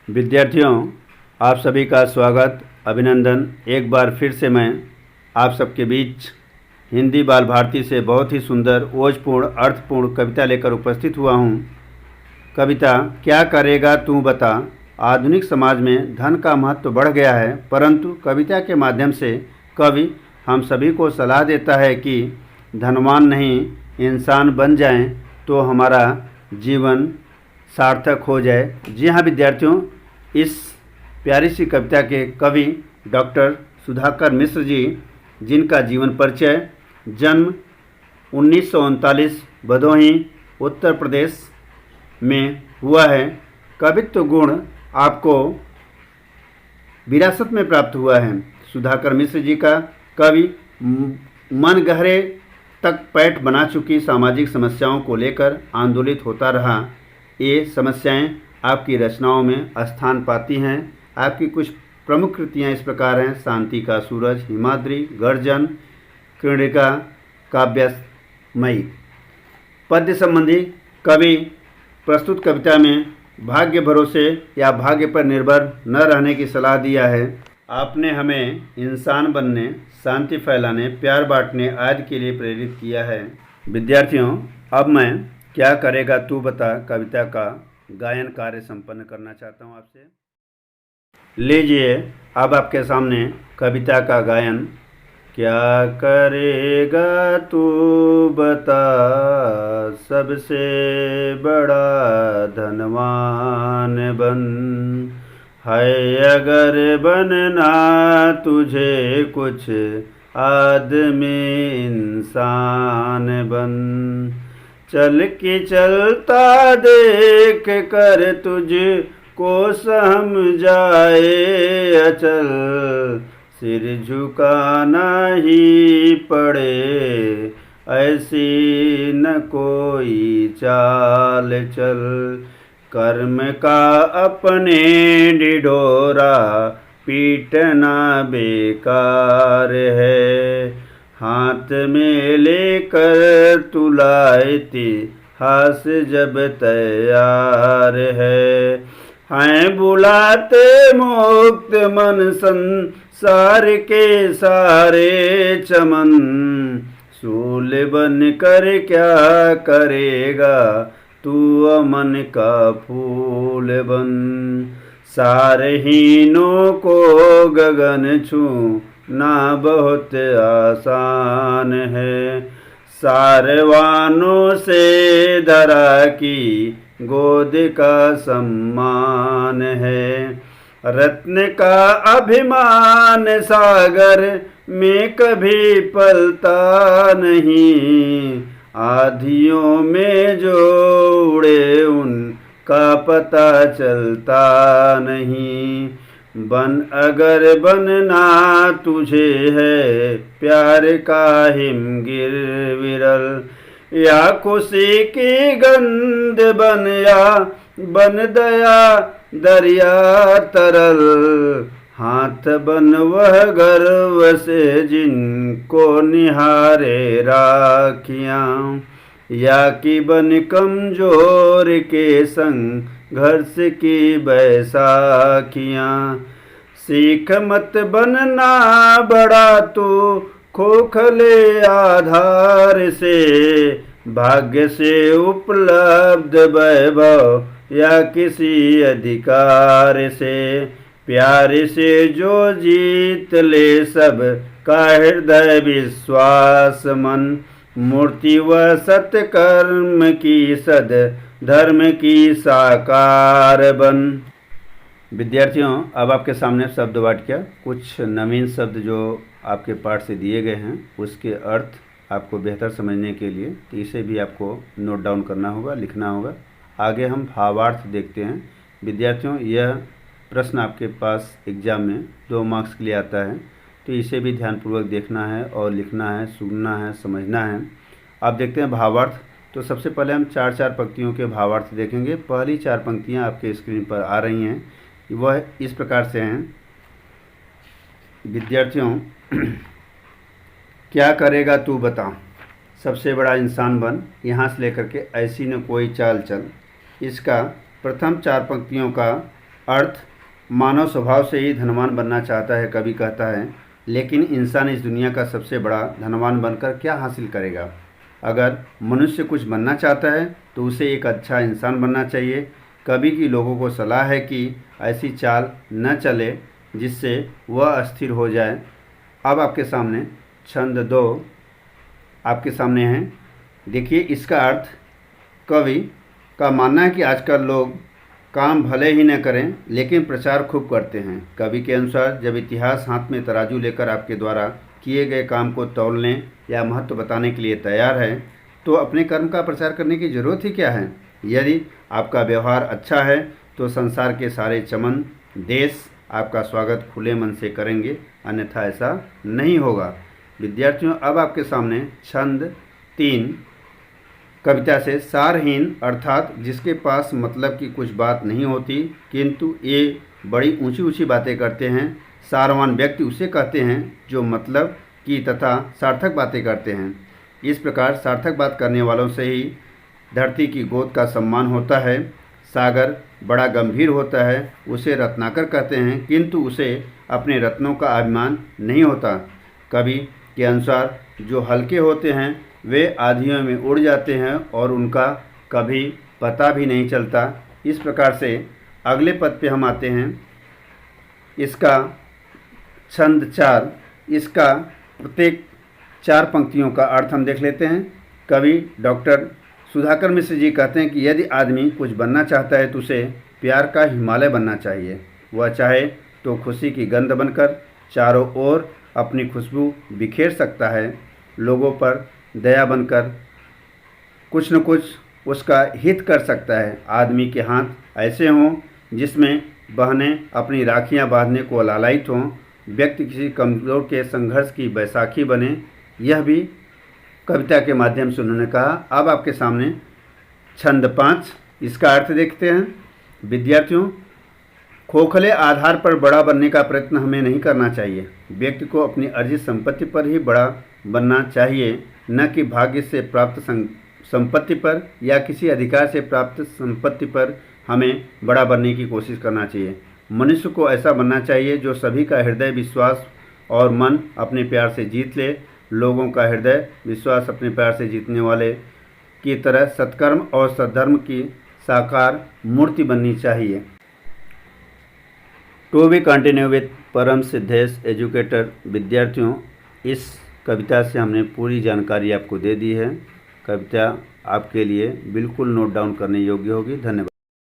विद्यार्थियों, आप सभी का स्वागत, अभिनंदन। एक बार फिर से मैं आप सबके बीच हिंदी बाल भारती से बहुत ही सुंदर, ओजपूर्ण, अर्थपूर्ण कविता लेकर उपस्थित हुआ हूँ। कविता क्या करेगा तू बता। आधुनिक समाज में धन का महत्व बढ़ गया है, परंतु कविता के माध्यम से कवि हम सभी को सलाह देता है कि धनवान नहीं, इंसान बन जाएं तो हमारा जीवन सार्थक हो जाए। जी हाँ विद्यार्थियों, इस प्यारी सी कविता के कवि डॉक्टर सुधाकर मिश्र जी, जिनका जीवन परिचय, जन्म 1939 भदोही उत्तर प्रदेश में हुआ है। कवित्व गुण आपको विरासत में प्राप्त हुआ है। सुधाकर मिश्र जी का कवि मन गहरे तक पैठ बना चुकी सामाजिक समस्याओं को लेकर आंदोलित होता रहा। ये समस्याएं आपकी रचनाओं में स्थान पाती हैं। आपकी कुछ प्रमुख कृतियाँ इस प्रकार हैं: शांति का सूरज, हिमाद्री, गर्जन, कृणिका, काव्यमयी। पद्य संबंधी कवि प्रस्तुत कविता में भाग्य भरोसे या भाग्य पर निर्भर न रहने की सलाह दिया है। आपने हमें इंसान बनने, शांति फैलाने, प्यार बांटने आदि के लिए प्रेरित किया है। विद्यार्थियों, अब मैं क्या करेगा तू बता कविता का गायन कार्य संपन्न करना चाहता हूँ आपसे। लीजिए, अब आपके सामने कविता का गायन। क्या करेगा तू बता, सबसे बड़ा धनवान बन। है अगर बनना तुझे कुछ, आदमी इंसान बन। चल के चलता देख कर तुझ को सहम जाए अचल। सिर झुकाना ही पड़े, ऐसी न कोई चाल चल। कर्म का अपने ढिढोरा पीटना बेकार है। हाथ में लेकर तुलाइती हास जब तैयार है। हैं बुलाते मुक्त मन संसार के सारे चमन। सूल बन कर क्या करेगा तू, अमन का फूल बन। सारहीनों को गगन छूना बहुत आसान है। सारवानों से धरा की गोद का सम्मान है। रत्न का अभिमान सागर में कभी पलता नहीं। आधियों में जो उड़े उनका पता चलता नहीं। बन अगर बनना तुझे है प्यार का हिमगिर विरल। या खुशी की गंध बन, या बन दया दरिया तरल। हाथ बन वह गर्व से जिनको निहारे राखियाँ। या कि बन कमजोर के संघर्ष की बैसाखियाँ। सीख मत बनना बड़ा तू खोखले आधार से। भाग्य से उपलब्ध वैभव या किसी अधिकार से। प्यार से जो जीत ले सब का हृदय विश्वास मन। मूर्ति व सत्कर्म की सद धर्म की साकार बन। विद्यार्थियों, अब आपके सामने शब्द वाटिका, कुछ नवीन शब्द जो आपके पाठ से दिए गए हैं, उसके अर्थ आपको बेहतर समझने के लिए तो इसे भी आपको नोट डाउन करना होगा, लिखना होगा। आगे हम भावार्थ देखते हैं। विद्यार्थियों, यह प्रश्न आपके पास एग्जाम में 2 मार्क्स के लिए आता है, तो इसे भी ध्यानपूर्वक देखना है और लिखना है, सुनना है, समझना है। अब देखते हैं भावार्थ। तो सबसे पहले हम 4-4 पंक्तियों के भावार्थ देखेंगे। पहली 4 पंक्तियाँ आपके स्क्रीन पर आ रही हैं, वह इस प्रकार से हैं। विद्यार्थियों, क्या करेगा तू बता, सबसे बड़ा इंसान बन, यहाँ से लेकर के ऐसी न कोई चाल चल। इसका प्रथम 4 पंक्तियों का अर्थ, मानव स्वभाव से ही धनवान बनना चाहता है, कवि कहता है, लेकिन इंसान इस दुनिया का सबसे बड़ा धनवान बनकर क्या हासिल करेगा। अगर मनुष्य कुछ बनना चाहता है तो उसे एक अच्छा इंसान बनना चाहिए। कवि की लोगों को सलाह है कि ऐसी चाल न चले जिससे वह अस्थिर हो जाए। अब आपके सामने छंद 2 आपके सामने है। देखिए इसका अर्थ, कवि का मानना है कि आजकल लोग काम भले ही न करें लेकिन प्रचार खूब करते हैं। कवि के अनुसार जब इतिहास हाथ में तराजू लेकर आपके द्वारा किए गए काम को तौलने या महत्व बताने के लिए तैयार है तो अपने कर्म का प्रचार करने की जरूरत ही क्या है। यदि आपका व्यवहार अच्छा है तो संसार के सारे चमन देश आपका स्वागत खुले मन से करेंगे, अन्यथा ऐसा नहीं होगा। विद्यार्थियों, अब आपके सामने छंद 3 कविता से सारहीन अर्थात जिसके पास मतलब की कुछ बात नहीं होती किंतु ये बड़ी ऊंची ऊंची बातें करते हैं, सारवान व्यक्ति उसे कहते हैं जो मतलब की तथा सार्थक बातें करते हैं। इस प्रकार सार्थक बात करने वालों से ही धरती की गोद का सम्मान होता है। सागर बड़ा गंभीर होता है, उसे रत्नाकर कहते हैं, किंतु उसे अपने रत्नों का अभिमान नहीं होता। कवि के अनुसार जो हल्के होते हैं वे आंधियों में उड़ जाते हैं और उनका कभी पता भी नहीं चलता। इस प्रकार से अगले पद पे हम आते हैं। इसका छंद 4, इसका प्रत्येक 4 पंक्तियों का अर्थ हम देख लेते हैं। कवि डॉक्टर सुधाकर मिश्र जी कहते हैं कि यदि आदमी कुछ बनना चाहता है तो उसे प्यार का हिमालय बनना चाहिए। वह चाहे तो खुशी की गंध बनकर चारों ओर अपनी खुशबू बिखेर सकता है, लोगों पर दया बनकर कुछ न कुछ उसका हित कर सकता है। आदमी के हाथ ऐसे हों जिसमें बहनें अपनी राखियां बांधने को लालायित हों, व्यक्ति किसी कमज़ोर के संघर्ष की बैसाखी बने। यह भी कविता के माध्यम से उन्होंने कहा। अब आपके सामने छंद 5, इसका अर्थ देखते हैं। विद्यार्थियों, खोखले आधार पर बड़ा बनने का प्रयत्न हमें नहीं करना चाहिए। व्यक्ति को अपनी अर्जित संपत्ति पर ही बड़ा बनना चाहिए, न कि भाग्य से प्राप्त संपत्ति पर या किसी अधिकार से प्राप्त संपत्ति पर हमें बड़ा बनने की कोशिश करना चाहिए। मनुष्य को ऐसा बनना चाहिए जो सभी का हृदय विश्वास और मन अपने प्यार से जीत ले। लोगों का हृदय विश्वास अपने प्यार से जीतने वाले की तरह सत्कर्म और सद्धर्म की साकार मूर्ति बननी चाहिए। टू बी कंटिन्यू विथ परम सिद्धेश एजुकेटर। विद्यार्थियों, इस कविता से हमने पूरी जानकारी आपको दे दी है। कविता आपके लिए बिल्कुल नोट डाउन करने योग्य होगी। धन्यवाद।